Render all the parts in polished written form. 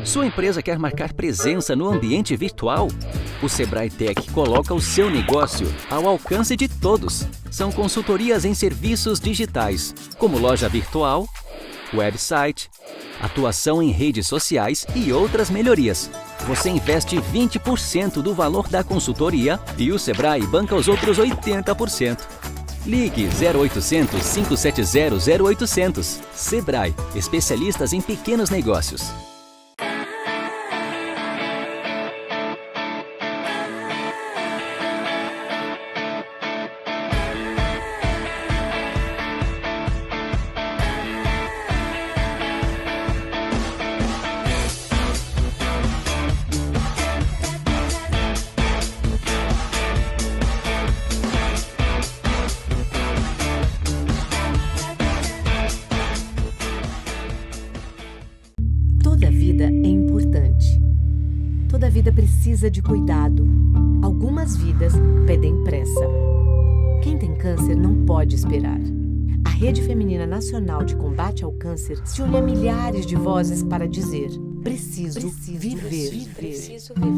Sua empresa quer marcar presença no ambiente virtual? O Sebrae Tech coloca o seu negócio ao alcance de todos. São consultorias em serviços digitais, como loja virtual, website, atuação em redes sociais e outras melhorias. Você investe 20% do valor da consultoria e o Sebrae banca os outros 80%. Ligue 0800 570 0800. Sebrae, especialistas em pequenos negócios. Toda vida é importante. Toda vida precisa de cuidado. Algumas vidas pedem pressa. Quem tem câncer não pode esperar. A Rede Feminina Nacional de Combate ao Câncer se une a milhares de vozes para dizer: preciso viver.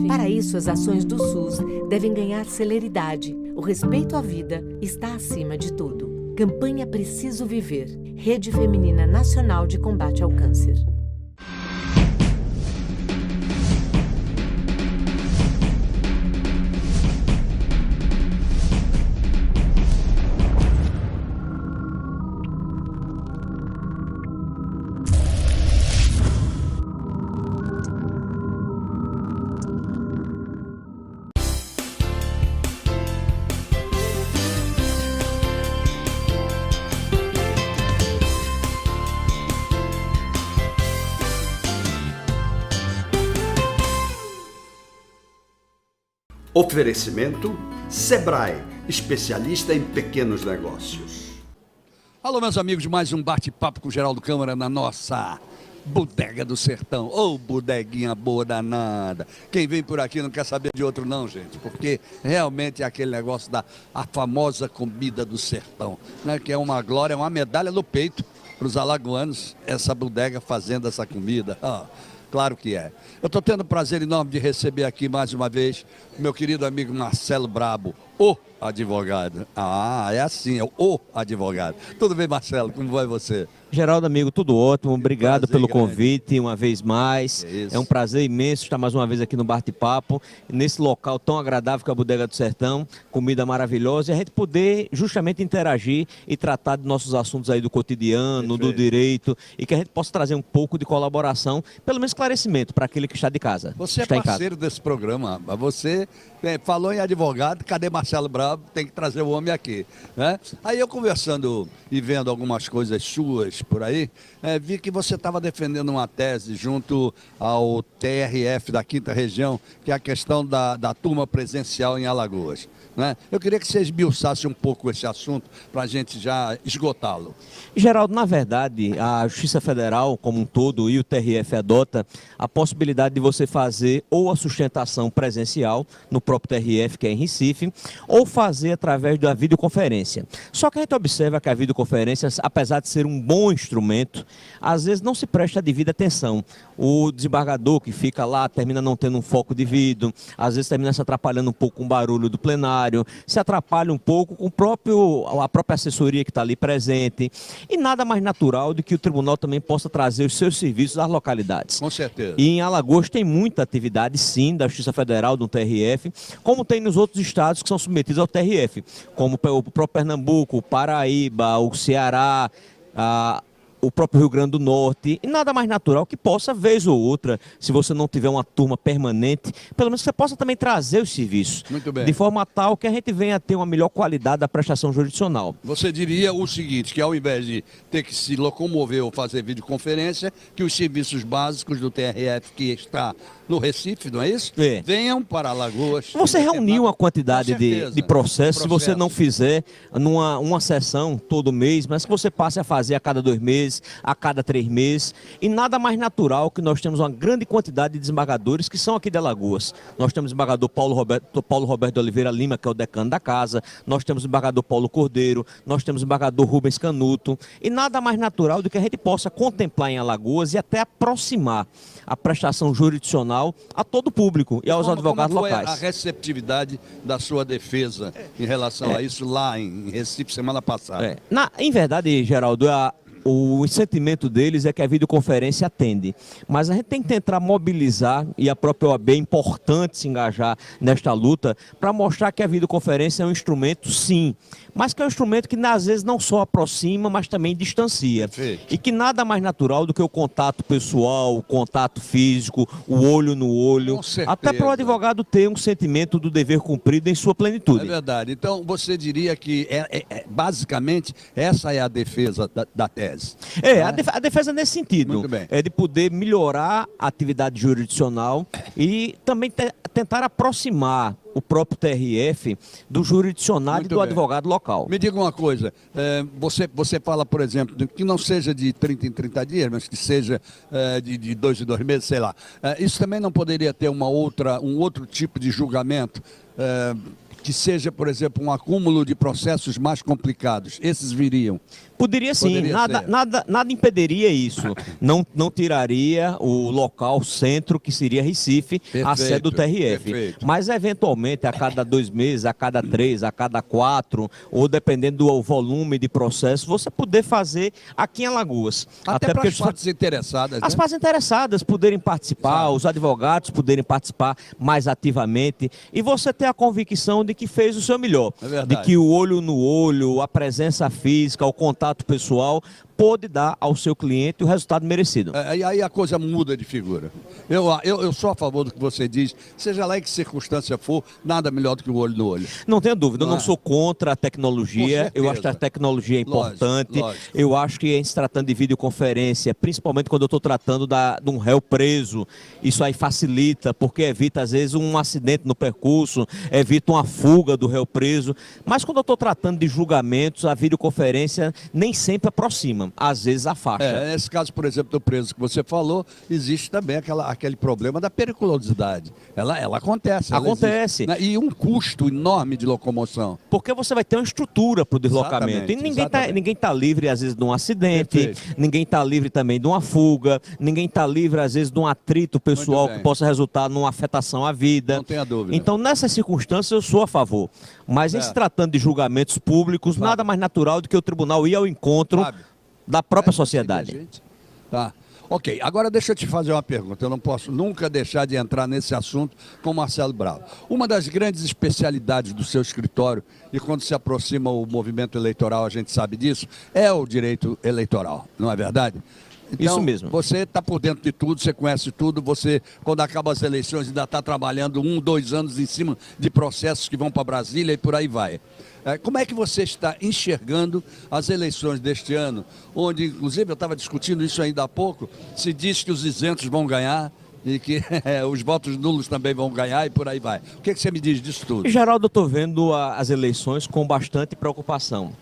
Para isso, as ações do SUS devem ganhar celeridade. O respeito à vida está acima de tudo. Campanha Preciso Viver. Rede Feminina Nacional de Combate ao Câncer. Oferecimento Sebrae, especialista em pequenos negócios. Alô, meus amigos, mais um bate-papo com o Geraldo Câmara na nossa Bodega do Sertão. Ô, bodeguinha boa danada. Quem vem por aqui não quer saber de outro não, gente, porque realmente é aquele negócio da a famosa comida do sertão, né? Que é uma glória, uma medalha no peito para os alagoanos, essa bodega fazendo essa comida. Claro que é. Eu estou tendo o prazer enorme de receber aqui mais uma vez meu querido amigo Marcelo Brabo, o advogado. É assim, é o advogado. Tudo bem, Marcelo? Como vai você? Geraldo, amigo, tudo ótimo. Obrigado pelo convite uma vez mais. É um prazer imenso estar mais uma vez aqui no Bate-Papo, nesse local tão agradável que é a Bodega do Sertão, comida maravilhosa, e a gente poder justamente interagir e tratar de nossos assuntos aí do cotidiano, do direito, e que a gente possa trazer um pouco de colaboração, pelo menos esclarecimento para aquele que está de casa. Você é parceiro desse programa, você falou em advogado, cadê Marcelo Brabo? Tem que trazer o homem aqui, né? Aí eu conversando e vendo algumas coisas suas por aí, vi que você estava defendendo uma tese junto ao TRF da 5ª Região, que é a questão da turma presencial em Alagoas, né? Eu queria que você esmiuçasse um pouco esse assunto para a gente já esgotá-lo. Geraldo, na verdade, a Justiça Federal como um todo e o TRF adota a possibilidade de você fazer ou a sustentação presencial no próprio TRF, que é em Recife, ou fazer através da videoconferência. Só que a gente observa que a videoconferência, apesar de ser um bom instrumento, às vezes não se presta a devida atenção. O desembargador que fica lá termina não tendo um foco devido, às vezes termina se atrapalhando um pouco com o barulho do plenário, se atrapalha um pouco com a própria assessoria que está ali presente, e nada mais natural do que o tribunal também possa trazer os seus serviços às localidades. Com certeza. E em Alagoas tem muita atividade, sim, da Justiça Federal, do TRF, como tem nos outros estados que são submetidos ao TRF, como o próprio Pernambuco, o Paraíba, o Ceará, o próprio Rio Grande do Norte, e nada mais natural que possa, vez ou outra, se você não tiver uma turma permanente, pelo menos que você possa também trazer os serviços. Muito bem. De forma tal que a gente venha a ter uma melhor qualidade da prestação jurisdicional. Você diria o seguinte, que ao invés de ter que se locomover ou fazer videoconferência, que os serviços básicos do TRF que está no Recife, não é isso? Venham para Alagoas. Você reuniu uma quantidade de processos, se você não fizer uma sessão todo mês, mas que você passe a fazer a cada 2 meses, meses, a cada 3 meses. E nada mais natural que nós temos uma grande quantidade de desembargadores que são aqui de Alagoas. Nós temos o desembargador Paulo Roberto de Oliveira Lima, que é o decano da casa. Nós temos o desembargador Paulo Cordeiro. Nós temos o desembargador Rubens Canuto. E nada mais natural do que a gente possa contemplar em Alagoas e até aproximar a prestação jurisdicional a todo o público e aos advogados como foi locais. A receptividade da sua defesa em relação a isso lá em Recife semana passada? Em verdade, Geraldo, o sentimento deles é que a videoconferência atende. Mas a gente tem que tentar mobilizar, e a própria OAB é importante se engajar nesta luta, para mostrar que a videoconferência é um instrumento, sim, mas que é um instrumento que às vezes não só aproxima, mas também distancia. Perfeito. E que nada mais natural do que o contato pessoal, o contato físico, o olho no olho, Com certeza. até para o advogado ter um sentimento do dever cumprido em sua plenitude. É verdade. Então, você diria que, basicamente, essa é a defesa da tese. A defesa nesse sentido. Muito bem. É de poder melhorar a atividade jurisdicional e também tentar aproximar o próprio TRF do jurisdicionário Muito e do bem. advogado local. Me diga uma coisa, você fala, por exemplo, que não seja de 30 em 30 dias, mas que seja de 2 em 2 meses, sei lá. Isso também não poderia ter um outro tipo de julgamento, que seja, por exemplo, um acúmulo de processos mais complicados? Esses viriam? Poderia sim, Poderia ser. nada impediria isso. Não tiraria o local centro, que seria Recife, a sede do TRF. Perfeito. Mas, eventualmente, a cada 2 meses, a cada 3, a cada 4, ou dependendo do volume de processo, você poder fazer aqui em Alagoas. Até para porque as partes interessadas, as né? partes interessadas poderem participar, Exato. os advogados poderem participar mais ativamente e você ter a convicção de que fez o seu melhor. É verdade. De que o olho no olho, a presença física, o contato pessoal pode dar ao seu cliente o resultado merecido. E aí a coisa muda de figura. Eu sou a favor do que você diz, seja lá em que circunstância for, nada melhor do que o olho no olho. Não tenha dúvida, eu Não não é? sou contra a Com tecnologia, certeza. eu acho que a tecnologia é importante, Lógico. eu acho que em se tratando de videoconferência, principalmente quando eu estou tratando de um réu preso, isso aí facilita, porque evita às vezes um acidente no percurso, evita uma fuga do réu preso, mas quando eu estou tratando de julgamentos, a videoconferência nem sempre aproxima, às vezes afasta. Nesse caso, por exemplo, do preso que você falou, existe também aquele problema da periculosidade. Ela acontece. ela Acontece. existe, né? E um custo enorme de locomoção. Porque você vai ter uma estrutura para o deslocamento. Exatamente, E ninguém está livre, às vezes, de um acidente, Perfeito. ninguém está livre também de uma fuga, ninguém está livre, às vezes, de um atrito pessoal Muito bem. que possa resultar numa afetação à vida. Não tenha dúvida. Então, nessas circunstâncias, eu sou a favor. Mas em se tratando de julgamentos públicos, Fábio. nada mais natural do que o tribunal ir ao encontro Fábio. da própria sociedade. Tá. Ok, agora deixa eu te fazer uma pergunta. Eu não posso nunca deixar de entrar nesse assunto com o Marcelo Bravo. Uma das grandes especialidades do seu escritório, e quando se aproxima o movimento eleitoral, a gente sabe disso, é o direito eleitoral, não é verdade? Então, Isso mesmo. Você está por dentro de tudo, você conhece tudo, você, quando acaba as eleições, ainda está trabalhando 1, 2 anos em cima de processos que vão para Brasília e por aí vai. Como é que você está enxergando as eleições deste ano, onde, inclusive, eu estava discutindo isso ainda há pouco, se diz que os isentos vão ganhar e que os votos nulos também vão ganhar e por aí vai. O que você me diz disso tudo? Geraldo, eu estou vendo as eleições com bastante preocupação.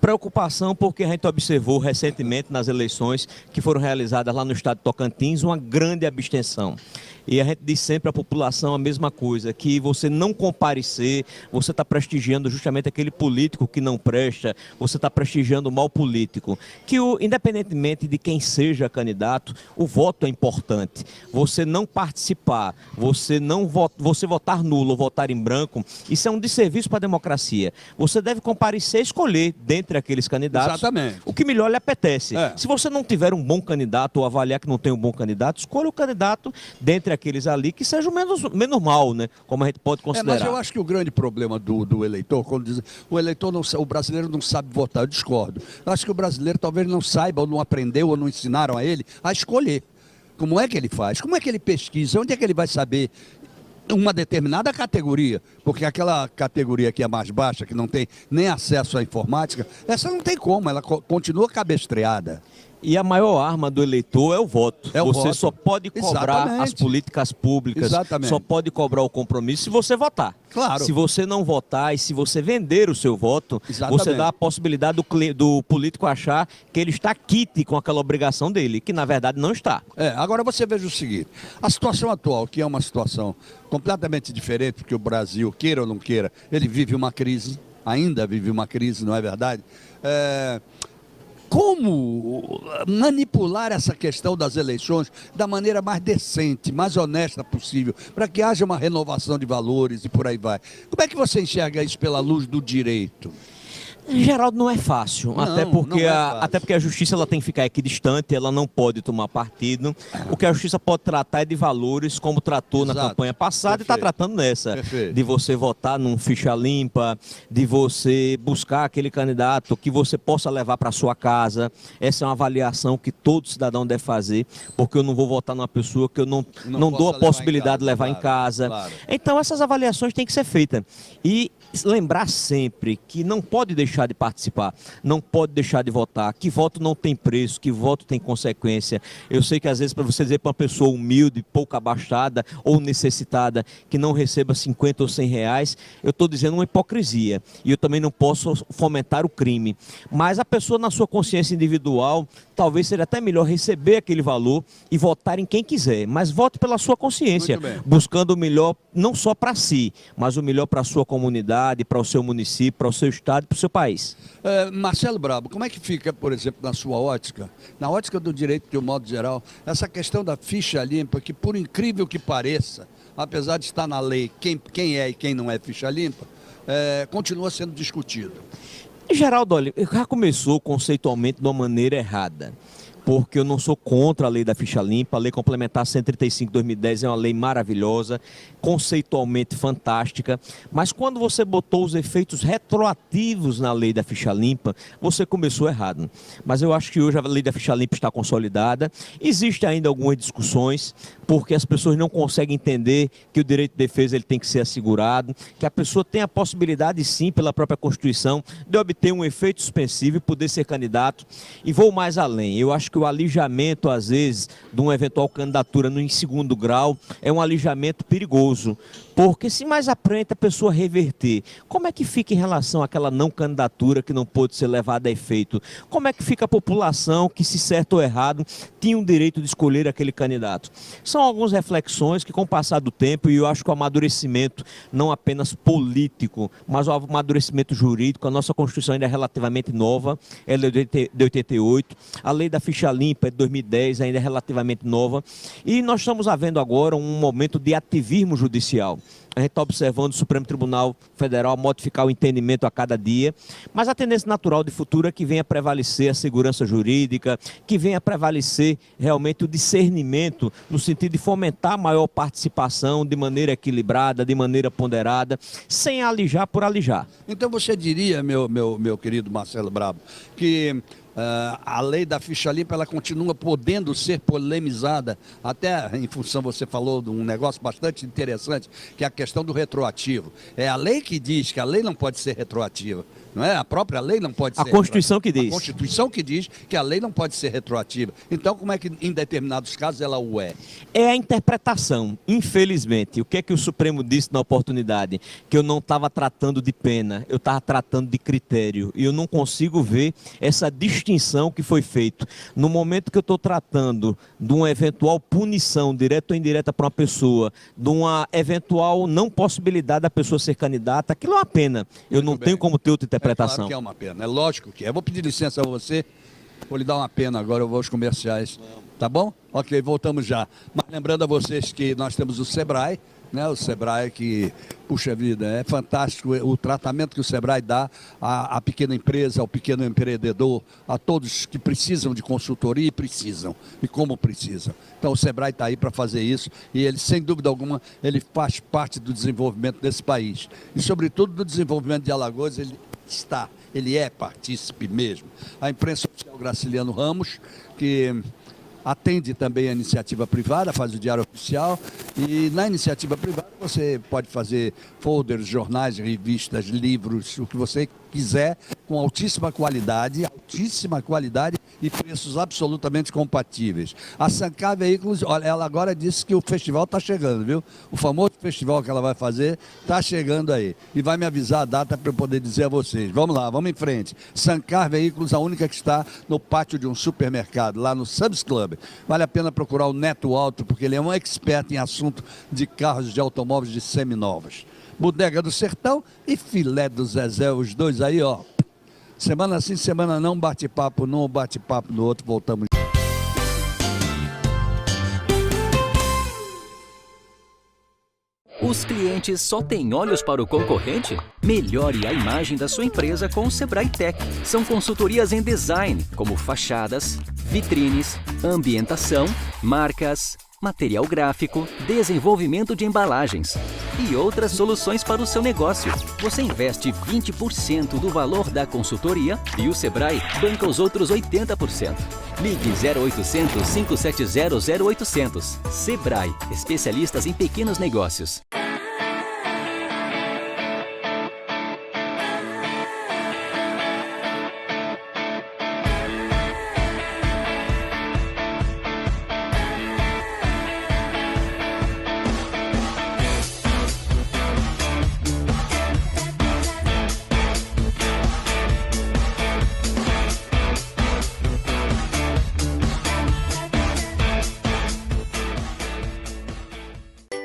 Preocupação porque a gente observou recentemente nas eleições que foram realizadas lá no estado de Tocantins uma grande abstenção. E a gente diz sempre à população a mesma coisa, que você não comparecer, você está prestigiando justamente aquele político que não presta, você está prestigiando o mau político. Que independentemente de quem seja candidato, o voto é importante. Você não participar, você votar nulo ou votar em branco, isso é um desserviço para a democracia. Você deve comparecer e escolher dentre aqueles candidatos. Exatamente. O que melhor lhe apetece. É. Se você não tiver um bom candidato ou avaliar que não tem um bom candidato, escolha o candidato dentre aqueles ali que seja o menos mal, né? Como a gente pode considerar. Mas eu acho que o grande problema do eleitor, quando diz o brasileiro não sabe votar, eu discordo. Eu acho que o brasileiro talvez não saiba, ou não aprendeu, ou não ensinaram a ele a escolher. Como é que ele faz? Como é que ele pesquisa? Onde é que ele vai saber uma determinada categoria? Porque aquela categoria que é mais baixa, que não tem nem acesso à informática, essa não tem como, ela continua cabestreada. E a maior arma do eleitor é o voto. É o você voto. só pode cobrar Exatamente. as políticas públicas, Exatamente. só pode cobrar o compromisso se você votar. Claro. Se você não votar e se você vender o seu voto, Exatamente. você dá a possibilidade do político achar que ele está quite com aquela obrigação dele, que na verdade não está. Agora você veja o seguinte, a situação atual, que é uma situação completamente diferente, porque o Brasil, queira ou não queira, ele vive uma crise, ainda vive uma crise, não é verdade? Como manipular essa questão das eleições da maneira mais decente, mais honesta possível, para que haja uma renovação de valores e por aí vai. Como é que você enxerga isso pela luz do direito? Geraldo, não é fácil, até porque fácil. a justiça ela tem que ficar equidistante, ela não pode tomar partido. O que a justiça pode tratar é de valores, como tratou na Exato. campanha passada. Perfeito. E está tratando nessa, Perfeito. de você votar num ficha limpa, de você buscar aquele candidato que você possa levar para sua casa. Essa é uma avaliação que todo cidadão deve fazer, porque eu não vou votar numa pessoa que eu não dou a possibilidade de levar em casa. Claro. Então essas avaliações têm que ser feitas. E lembrar sempre que não pode deixar de participar, não pode deixar de votar, que voto não tem preço, que voto tem consequência. Eu sei que às vezes para você dizer para uma pessoa humilde, pouco abastada ou necessitada que não receba 50 ou 100 reais, eu estou dizendo uma hipocrisia. E eu também não posso fomentar o crime. Mas a pessoa na sua consciência individual, talvez seja até melhor receber aquele valor e votar em quem quiser. Mas vote pela sua consciência, buscando o melhor não só para si, mas o melhor para a sua comunidade, para o seu município, para o seu estado e para o seu país. Marcelo Brabo, como é que fica, por exemplo, na sua ótica, na ótica do direito de um modo geral, essa questão da ficha limpa, que por incrível que pareça, apesar de estar na lei quem é e quem não é ficha limpa, continua sendo discutido? Geraldo, olha, já começou conceitualmente de uma maneira errada. Porque eu não sou contra a lei da ficha limpa, a lei complementar 135/2010 é uma lei maravilhosa, conceitualmente fantástica, mas quando você botou os efeitos retroativos na lei da ficha limpa, você começou errado. Mas eu acho que hoje a lei da ficha limpa está consolidada, existem ainda algumas discussões, porque as pessoas não conseguem entender que o direito de defesa ele tem que ser assegurado, que a pessoa tem a possibilidade sim, pela própria Constituição, de obter um efeito suspensivo e poder ser candidato, e vou mais além, eu acho que o alijamento, às vezes, de uma eventual candidatura em segundo grau é um alijamento perigoso. Porque se mais à frente a pessoa reverter, como é que fica em relação àquela não candidatura que não pôde ser levada a efeito? Como é que fica a população que, se certo ou errado, tinha o direito de escolher aquele candidato? São algumas reflexões que, com o passar do tempo, e eu acho que o amadurecimento, não apenas político, mas o amadurecimento jurídico, a nossa Constituição ainda é relativamente nova, ela é de 88, a lei da ficha limpa é de 2010, ainda é relativamente nova, e nós estamos havendo agora um momento de ativismo judicial. A gente está observando o Supremo Tribunal Federal modificar o entendimento a cada dia, mas a tendência natural de futuro é que venha prevalecer a segurança jurídica, que venha prevalecer realmente o discernimento, no sentido de fomentar a maior participação de maneira equilibrada, de maneira ponderada, sem alijar por alijar. Então você diria, meu querido Marcelo Brabo, que a lei da ficha limpa ela continua podendo ser polemizada, até em função, você falou de um negócio bastante interessante, que é a questão do retroativo. É a lei que diz que a lei não pode ser retroativa, não é? A própria lei não pode ser retroativa. A Constituição que diz. A Constituição que diz que a lei não pode ser retroativa. Então, como é que em determinados casos ela o é? É a interpretação, infelizmente. O que é que o Supremo disse na oportunidade? Que eu não estava tratando de pena, eu estava tratando de critério. E eu não consigo ver essa distinção que foi feita. No momento que eu estou tratando de uma eventual punição, direta ou indireta para uma pessoa, de uma eventual não possibilidade da pessoa ser candidata, aquilo é uma pena. Eu não tenho como ter outra interpretação. É claro que é uma pena, é lógico que é. Eu vou pedir licença a você, vou lhe dar uma pena agora, eu vou aos comerciais. Tá bom? Ok, voltamos já. Mas lembrando a vocês que nós temos o Sebrae, né? O Sebrae que, puxa vida, é fantástico o tratamento que o Sebrae dá à pequena empresa, ao pequeno empreendedor, a todos que precisam de consultoria e como precisam. Então o Sebrae está aí para fazer isso e ele, sem dúvida alguma, ele faz parte do desenvolvimento desse país. E sobretudo do desenvolvimento de Alagoas, ele é partícipe mesmo. A imprensa oficial Graciliano Ramos, que atende também a iniciativa privada, faz o diário oficial, e na iniciativa privada você pode fazer folders, jornais, revistas, livros, o que você quiser, com altíssima qualidade e preços absolutamente compatíveis. A Sancar Veículos, olha, ela agora disse que o festival está chegando, viu? O famoso festival que ela vai fazer está chegando aí. E vai me avisar a data para eu poder dizer a vocês. Vamos lá, vamos em frente. Sancar Veículos, a única que está no pátio de um supermercado, lá no Sam's Club. Vale a pena procurar o Neto Alto, porque ele é um expert em assunto de carros de automóveis de seminovos. Bodega do Sertão e Filé do Zezé, os dois aí, ó. Semana sim, semana não, bate-papo num, bate-papo no outro, voltamos. Os clientes só têm olhos para o concorrente? Melhore a imagem da sua empresa com o Sebrae Tech. São consultorias em design, como fachadas, vitrines, ambientação, marcas, material gráfico, desenvolvimento de embalagens e outras soluções para o seu negócio. Você investe 20% do valor da consultoria e o Sebrae banca os outros 80%. Ligue 0800 570 0800. Sebrae, especialistas em pequenos negócios.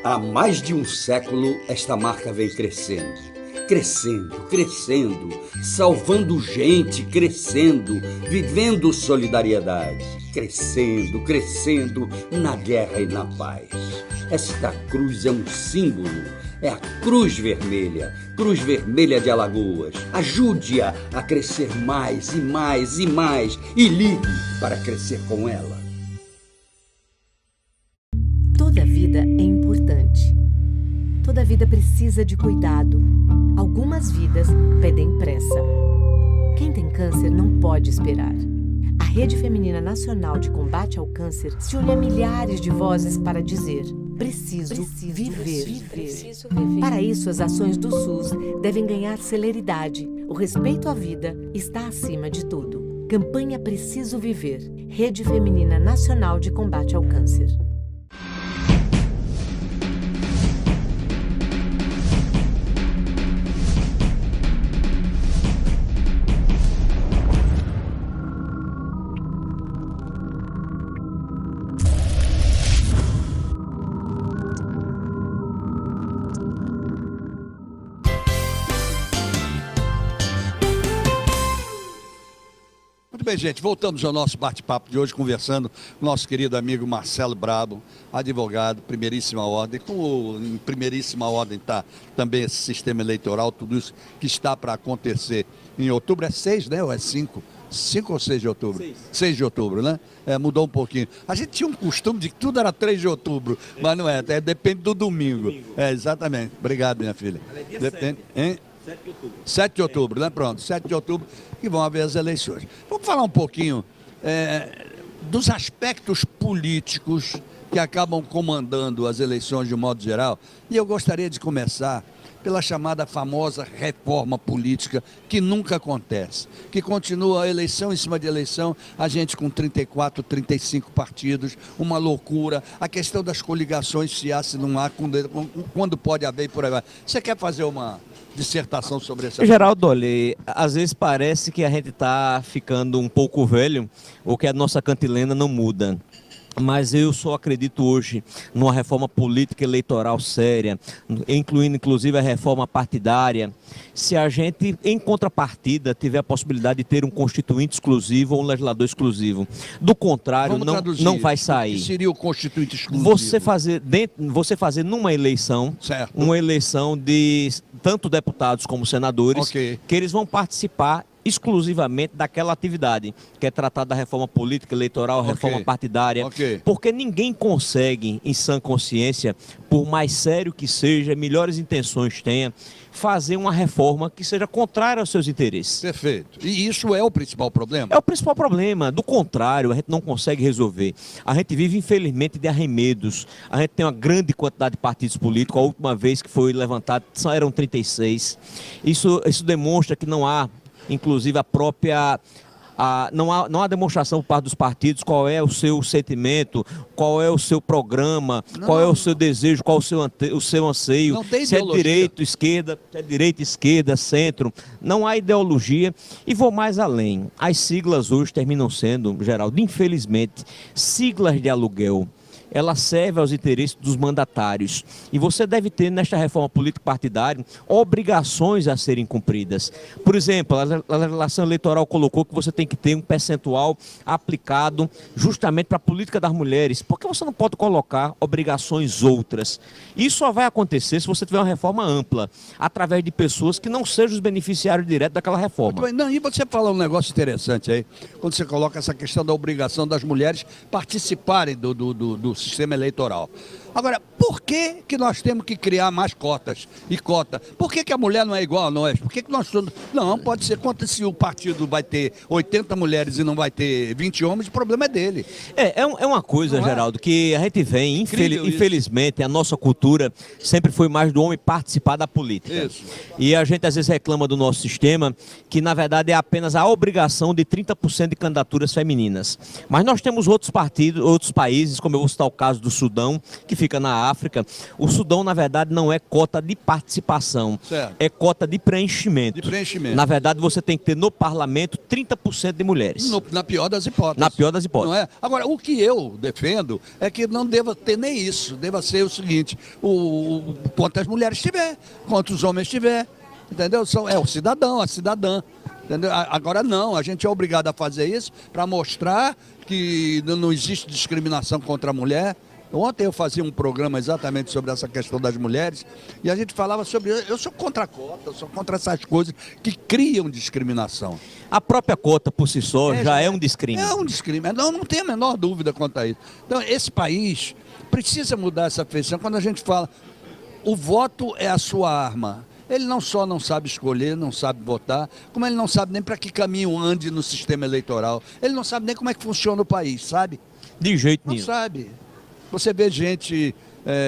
Há mais de um século, esta marca vem crescendo. Crescendo, salvando gente, crescendo, vivendo solidariedade. Crescendo, na guerra e na paz. Esta cruz é um símbolo, é a Cruz Vermelha de Alagoas. Ajude-a a crescer mais e mais e mais e ligue para crescer com ela. Toda vida é importante. Toda vida precisa de cuidado. Algumas vidas pedem pressa. Quem tem câncer não pode esperar. A Rede Feminina Nacional de Combate ao Câncer se une a milhares de vozes para dizer: preciso viver. Para isso, as ações do SUS devem ganhar celeridade. O respeito à vida está acima de tudo. Campanha Preciso Viver. Rede Feminina Nacional de Combate ao Câncer. Bem, gente, voltamos ao nosso bate-papo de hoje, conversando com o nosso querido amigo Marcelo Brabo, advogado, primeiríssima ordem. Como em primeiríssima ordem está também esse sistema eleitoral, tudo isso que está para acontecer em outubro, é 6, né, ou é 5? 5 ou 6 de outubro? 6 de outubro, né? Mudou um pouquinho. A gente tinha um costume de que tudo era 3 de outubro, mas não é, depende do domingo. Exatamente. Obrigado, minha filha. Depende, hein? 7 de outubro, né? Pronto, 7 de outubro que vão haver as eleições. Vamos falar um pouquinho dos aspectos políticos que acabam comandando as eleições de um modo geral. E eu gostaria de começar pela chamada famosa reforma política, que nunca acontece, que continua eleição em cima de eleição, a gente com 34, 35 partidos, uma loucura, a questão das coligações, se há, se não há, quando pode haver e por aí vai. Você quer fazer uma dissertação sobre essa? Geraldo, olha, às vezes parece que a gente está ficando um pouco velho, ou que a nossa cantilena não muda. Mas eu só acredito hoje numa reforma política eleitoral séria, incluindo inclusive a reforma partidária, se a gente, em contrapartida, tiver a possibilidade de ter um constituinte exclusivo ou um legislador exclusivo. Do contrário, não vai sair. O que seria o constituinte exclusivo? Você fazer numa eleição, uma eleição de tanto deputados como senadores, que eles vão participar exclusivamente daquela atividade, que é tratar da reforma política, eleitoral, reforma partidária, porque ninguém consegue, em sã consciência, por mais sério que seja, melhores intenções tenha, fazer uma reforma que seja contrária aos seus interesses. Perfeito. E isso é o principal problema? É o principal problema. Do contrário, a gente não consegue resolver. A gente vive, infelizmente, de arremedos. A gente tem uma grande quantidade de partidos políticos. A última vez que foi levantado eram 36. Isso demonstra que não há, inclusive, não há demonstração por parte dos partidos qual é o seu sentimento, qual é o seu programa, qual é o seu desejo, qual é o seu anseio, não tem se é ideologia. direita, esquerda, centro. Não há ideologia. E vou mais além. As siglas hoje terminam sendo, Geraldo, infelizmente, siglas de aluguel. Ela serve aos interesses dos mandatários. E você deve ter, nesta reforma político-partidária, obrigações a serem cumpridas. Por exemplo, a legislação eleitoral colocou que você tem que ter um percentual aplicado justamente para a política das mulheres. Por que você não pode colocar obrigações outras? Isso só vai acontecer se você tiver uma reforma ampla, através de pessoas que não sejam os beneficiários diretos daquela reforma. Não, e você fala um negócio interessante aí, quando você coloca essa questão da obrigação das mulheres participarem do sistema eleitoral. Agora, por que nós temos que criar mais cotas e cota? Por que a mulher não é igual a nós? Por que nós todos... Não, pode ser contra se o partido vai ter 80 mulheres e não vai ter 20 homens, o problema é dele. É uma coisa, Geraldo, que a gente vem, infelizmente, a nossa cultura sempre foi mais do homem participar da política. Isso. E a gente às vezes reclama do nosso sistema, que na verdade é apenas a obrigação de 30% de candidaturas femininas. Mas nós temos outros partidos, outros países, como eu vou citar o caso do Sudão, que fica na África. O Sudão, na verdade, não é cota de participação, é cota de preenchimento. Na verdade, você tem que ter no parlamento 30% de mulheres. Na pior das hipóteses. Na pior das hipóteses. Não é? Agora, o que eu defendo é que não deva ter nem isso. Deva ser o seguinte, quantas mulheres tiver, quantos homens tiver, entendeu? É o cidadão, a cidadã. Entendeu? Agora não, a gente é obrigado a fazer isso para mostrar que não existe discriminação contra a mulher. Ontem eu fazia um programa exatamente sobre essa questão das mulheres e a gente falava sobre... Eu sou contra a cota, eu sou contra essas coisas que criam discriminação. A própria cota por si só já é um discrime. É um discrime, não tem a menor dúvida quanto a isso. Então, esse país precisa mudar essa feição. Quando a gente fala, o voto é a sua arma. Ele não só não sabe escolher, não sabe votar, como ele não sabe nem para que caminho ande no sistema eleitoral. Ele não sabe nem como é que funciona o país, sabe? De jeito nenhum. Não sabe. Você vê gente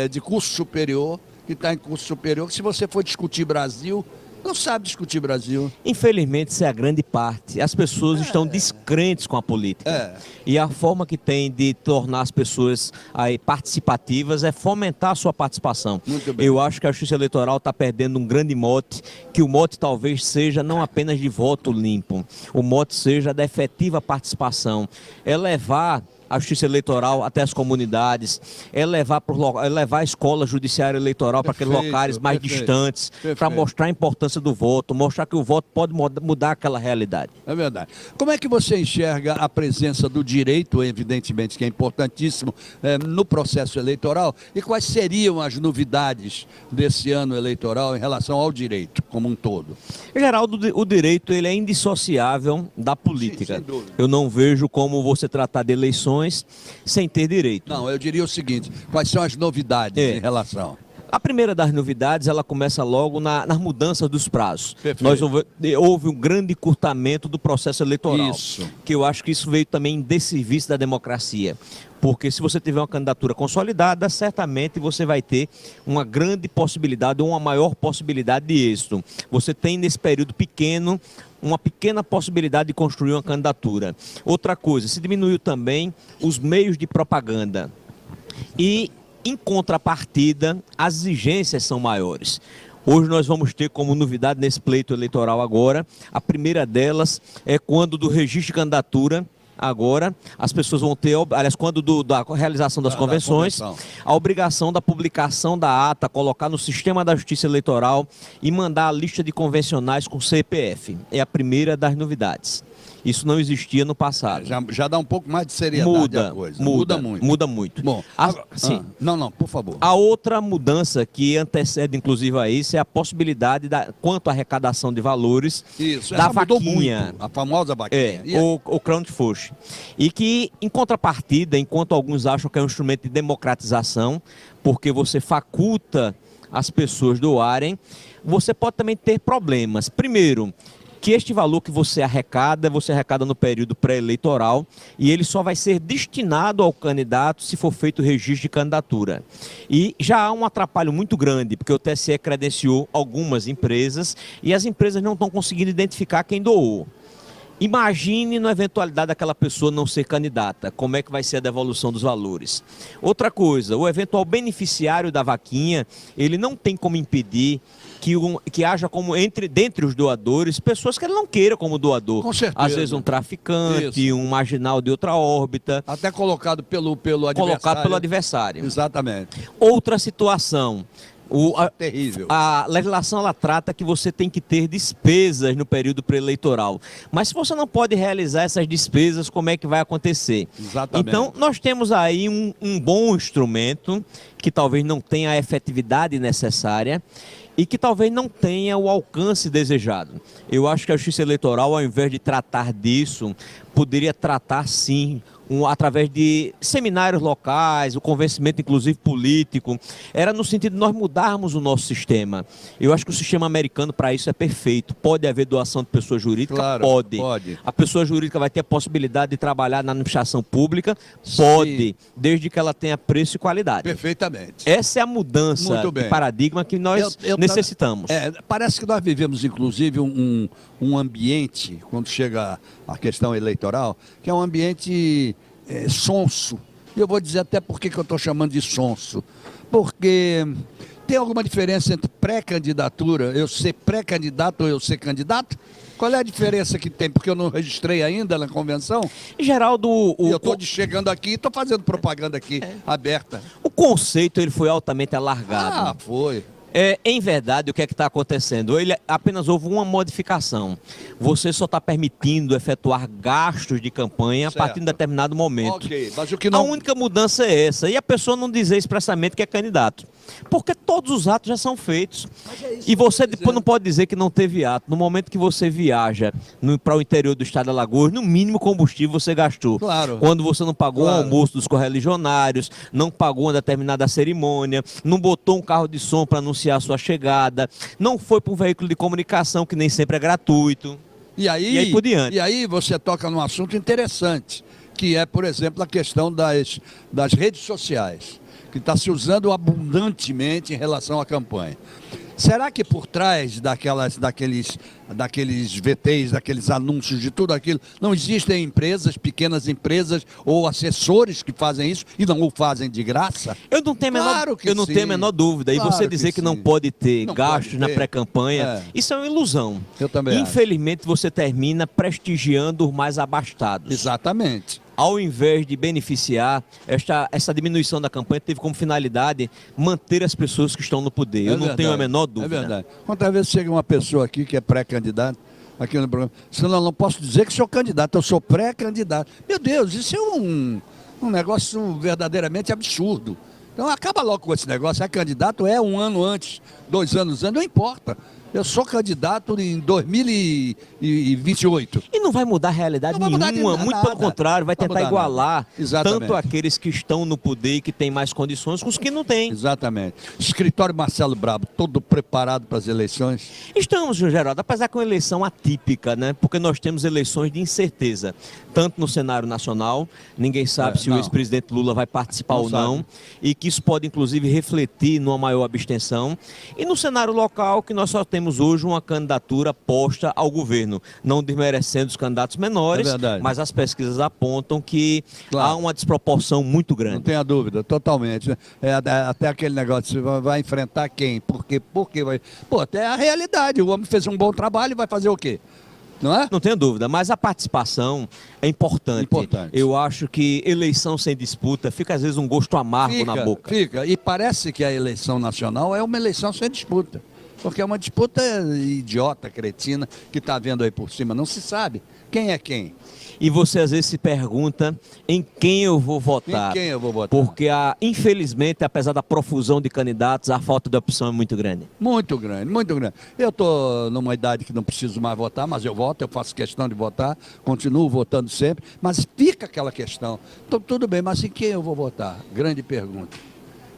de curso superior, que está em curso superior, que se você for discutir Brasil, não sabe discutir Brasil. Infelizmente, isso é a grande parte. As pessoas estão descrentes com a política. E a forma que tem de tornar as pessoas aí participativas é fomentar a sua participação. Muito bem. Eu acho que a Justiça Eleitoral está perdendo um grande mote, que o mote talvez seja não apenas de voto limpo, o mote seja da efetiva participação. É levar a Justiça Eleitoral até as comunidades, é levar a escola judiciária eleitoral para aqueles locais mais distantes, para mostrar a importância do voto, mostrar que o voto pode mudar aquela realidade. É verdade. Como é que você enxerga a presença do direito, evidentemente, que é importantíssimo, no processo eleitoral, e quais seriam as novidades desse ano eleitoral em relação ao direito como um todo? Geraldo, o direito ele é indissociável da política. Sim, sem dúvida. Eu não vejo como você tratar de eleições sem ter direito. Não, eu diria o seguinte, quais são as novidades em relação? A primeira das novidades, ela começa logo nas mudanças dos prazos. Houve um grande encurtamento do processo eleitoral. Isso. Que eu acho que isso veio também em desserviço da democracia. Porque se você tiver uma candidatura consolidada, certamente você vai ter uma grande possibilidade ou uma maior possibilidade de êxito. Você tem nesse período pequeno uma pequena possibilidade de construir uma candidatura. Outra coisa, se diminuiu também os meios de propaganda. E, em contrapartida, as exigências são maiores. Hoje nós vamos ter como novidade nesse pleito eleitoral agora, a primeira delas é quando do registro de candidatura, agora as pessoas vão ter, aliás, quando da realização das convenções, a obrigação da publicação da ata, colocar no sistema da Justiça Eleitoral e mandar a lista de convencionais com CPF. É a primeira das novidades. Isso não existia no passado. Já dá um pouco mais de seriedade à coisa. Muda muito. Muda muito. Bom, sim. Não, por favor. A outra mudança que antecede, inclusive, a isso é a possibilidade, quanto à arrecadação de valores da vaquinha. Muito, a famosa vaquinha. O crowdfunding. E que, em contrapartida, enquanto alguns acham que é um instrumento de democratização, porque você faculta as pessoas doarem, você pode também ter problemas. Primeiro, que este valor que você arrecada no período pré-eleitoral e ele só vai ser destinado ao candidato se for feito o registro de candidatura. E já há um atrapalho muito grande, porque o TSE credenciou algumas empresas e as empresas não estão conseguindo identificar quem doou. Imagine na eventualidade daquela pessoa não ser candidata, como é que vai ser a devolução dos valores. Outra coisa, o eventual beneficiário da vaquinha, ele não tem como impedir que haja como dentre os doadores, pessoas que ele não queira como doador. Com certeza. Às vezes um traficante, Isso. um marginal de outra órbita. Até colocado pelo adversário. Colocado pelo adversário. Exatamente. Outra situação. Terrível. A legislação ela trata que você tem que ter despesas no período pré-eleitoral. Mas se você não pode realizar essas despesas, como é que vai acontecer? Exatamente. Então, nós temos aí um bom instrumento que talvez não tenha a efetividade necessária e que talvez não tenha o alcance desejado. Eu acho que a Justiça Eleitoral, ao invés de tratar disso, poderia tratar sim através de seminários locais, o convencimento inclusive político, era no sentido de nós mudarmos o nosso sistema. Eu acho que o sistema americano para isso é perfeito. Pode haver doação de pessoa jurídica? Claro, pode. A pessoa jurídica vai ter a possibilidade de trabalhar na administração pública? Pode, desde que ela tenha preço e qualidade. Perfeitamente. Essa é a mudança de paradigma que nós necessitamos. Parece que nós vivemos, inclusive, um ambiente, quando chega a questão eleitoral, que é um ambiente sonso. Eu vou dizer até por que eu estou chamando de sonso. Porque tem alguma diferença entre pré-candidatura, eu ser pré-candidato ou eu ser candidato? Qual é a diferença que tem? Porque eu não registrei ainda na convenção? Geraldo... Eu estou chegando aqui e estou fazendo propaganda aqui, aberta. O conceito ele foi altamente alargado. Foi. Em verdade, o que é que está acontecendo? Ele apenas houve uma modificação. Você só está permitindo efetuar gastos de campanha a partir de um determinado momento. Ok, mas o que não... A única mudança é essa. E a pessoa não dizer expressamente que é candidato. Porque todos os atos já são feitos. E você depois não pode dizer que não teve ato. No momento que você viaja para o interior do estado de Alagoas, no mínimo combustível você gastou. Claro. Quando você não pagou o almoço dos correligionários, não pagou uma determinada cerimônia, não botou um carro de som para anunciar a sua chegada, não foi para um veículo de comunicação que nem sempre é gratuito. E aí por diante. E aí você toca num assunto interessante, que é, por exemplo, a questão das redes sociais, que está se usando abundantemente em relação à campanha. Será que por trás daqueles VTs, daqueles anúncios, de tudo aquilo, não existem empresas, pequenas empresas ou assessores que fazem isso e não o fazem de graça? Eu não tenho a menor dúvida. Claro E você dizer que não pode ter gastos na pré-campanha, isso é uma ilusão. Eu também Infelizmente, você termina prestigiando os mais abastados. Exatamente. Ao invés de beneficiar, essa diminuição da campanha teve como finalidade manter as pessoas que estão no poder. Eu não tenho a menor dúvida. É verdade. Quantas vezes chega uma pessoa aqui que é pré-candidato, aqui no programa, senão eu não posso dizer que sou candidato, eu sou pré-candidato. Meu Deus, isso é um negócio verdadeiramente absurdo. Então acaba logo com esse negócio, é candidato, um ano antes, 2 anos antes, não importa. Eu sou candidato em 2028. E não vai mudar a realidade nenhuma, muito pelo contrário, vai tentar igualar tanto aqueles que estão no poder e que têm mais condições com os que não têm. Exatamente. Escritório Marcelo Brabo, todo preparado para as eleições? Estamos, Geraldo, apesar que é uma eleição atípica, né? Porque nós temos eleições de incerteza, tanto no cenário nacional, ninguém sabe se o ex-presidente Lula vai participar ou não, e que isso pode inclusive refletir numa maior abstenção, e no cenário local que nós só temos hoje uma candidatura posta ao governo, não desmerecendo os candidatos menores, mas as pesquisas apontam que há uma desproporção muito grande. Não tenha dúvida, totalmente. Até aquele negócio, você vai enfrentar quem? Por quê? Vai... Pô, até a realidade, o homem fez um bom trabalho e vai fazer o quê? Não é? Não tenho dúvida, mas a participação é importante. Eu acho que eleição sem disputa fica às vezes um gosto amargo na boca. Fica, e parece que a eleição nacional é uma eleição sem disputa. Porque é uma disputa idiota, cretina, que está havendo aí por cima. Não se sabe. Quem é quem? E você às vezes se pergunta em quem eu vou votar. Em quem eu vou votar? Porque, infelizmente, apesar da profusão de candidatos, a falta de opção é muito grande. Muito grande, muito grande. Eu estou numa idade que não preciso mais votar, mas eu voto, eu faço questão de votar, continuo votando sempre, mas fica aquela questão. Então, tudo bem, mas em quem eu vou votar? Grande pergunta.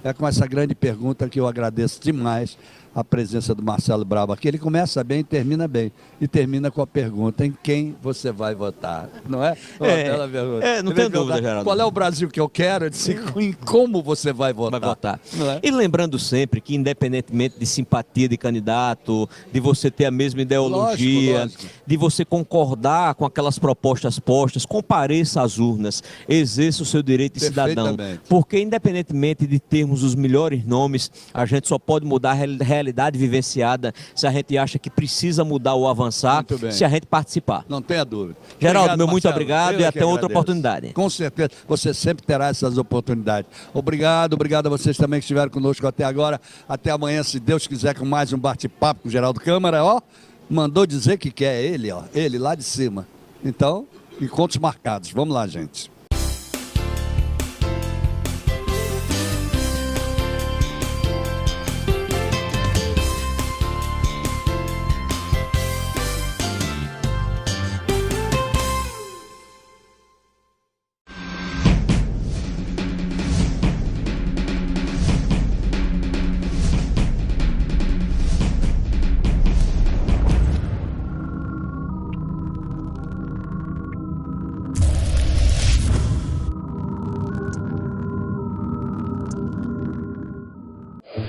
É com essa grande pergunta que eu agradeço demais a presença do Marcelo Bravo aqui. Ele começa bem e termina bem. E termina com a pergunta: em quem você vai votar? Não é? Bela pergunta. Não tem dúvida, Geraldo. Qual é o Brasil que eu quero? Eu disse, em como você vai votar? Não é? E lembrando sempre que, independentemente de simpatia de candidato, de você ter a mesma ideologia, Lógico. de você concordar com aquelas propostas postas, compareça às urnas, exerça o seu direito de cidadão. Perfeitamente. Porque, independentemente de termos os melhores nomes, a gente só pode mudar a realidade vivenciada se a gente acha que precisa mudar ou avançar, Muito bem. se a gente participar. Não tenha dúvida. Geraldo, Obrigado, muito Marcelo. obrigado Eu e é até que outra agradeço. oportunidade. Com certeza, você sempre terá essas oportunidades. Obrigado a vocês também que estiveram conosco até agora. Até amanhã, se Deus quiser, com mais um bate-papo com o Geraldo Câmara. Ó, mandou dizer que quer ele, ó, ele lá de cima. Então, encontros marcados. Vamos lá, gente.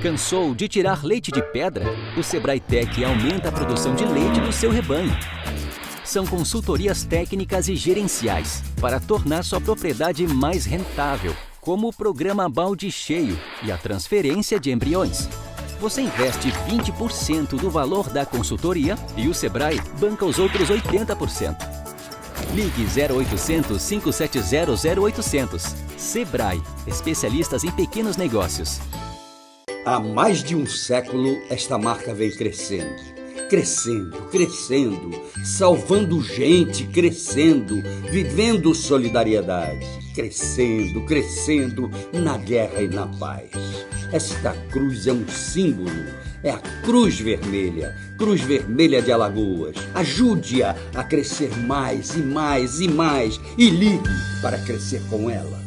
Cansou de tirar leite de pedra? O Sebrae Tech aumenta a produção de leite do seu rebanho. São consultorias técnicas e gerenciais para tornar sua propriedade mais rentável, como o programa Balde Cheio e a transferência de embriões. Você investe 20% do valor da consultoria e o Sebrae banca os outros 80%. Ligue 0800 570 0800. Sebrae, especialistas em pequenos negócios. Há mais de um século, esta marca vem crescendo, salvando gente, crescendo, vivendo solidariedade, crescendo na guerra e na paz. Esta cruz é um símbolo, é a Cruz Vermelha de Alagoas. Ajude-a a crescer mais e ligue para crescer com ela.